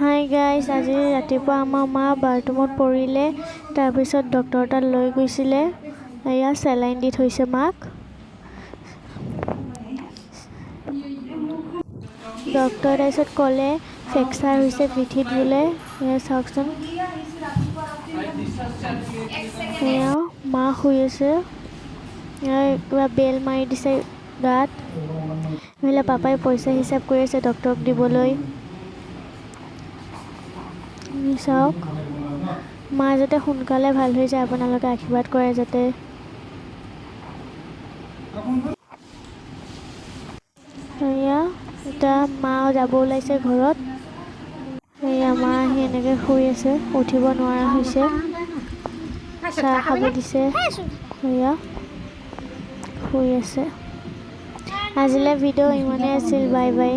Hi guys, আজি ৰাতিপুৱা আমাৰ মা বাথৰুমত পৰিলে। তাৰপিছত ডক্টৰ তাত লৈ গৈছিলে। এয়া চেলাইন দি থৈছে মাক। ডক্টৰে তাৰপিছত ক'লে ফ্ৰেকচাৰ হৈছে পিঠিত বোলে। এয়া চাওকচোন, এয়া মা শুই আছে। কিবা বেল মাৰি দিছে গাত। এইফালে পাপাই পইচা হিচাপ কৰি আছে ডক্টৰক দিবলৈ। চাওক, মা যাতে সোনকালে ভাল হৈ যায়, আপোনালোকে আশীৰ্বাদ কৰে যাতে। এয়া এতিয়া মা যাব ওলাইছে ঘৰত। এয়া মা আহি এনেকৈ শুই আছে, উঠিব নোৱাৰা হৈছে। চাহ খাব দিছে, এয়া শুই আছে। আজিলৈ ভিডিঅ' ইমানেই আছিল। Bye bye.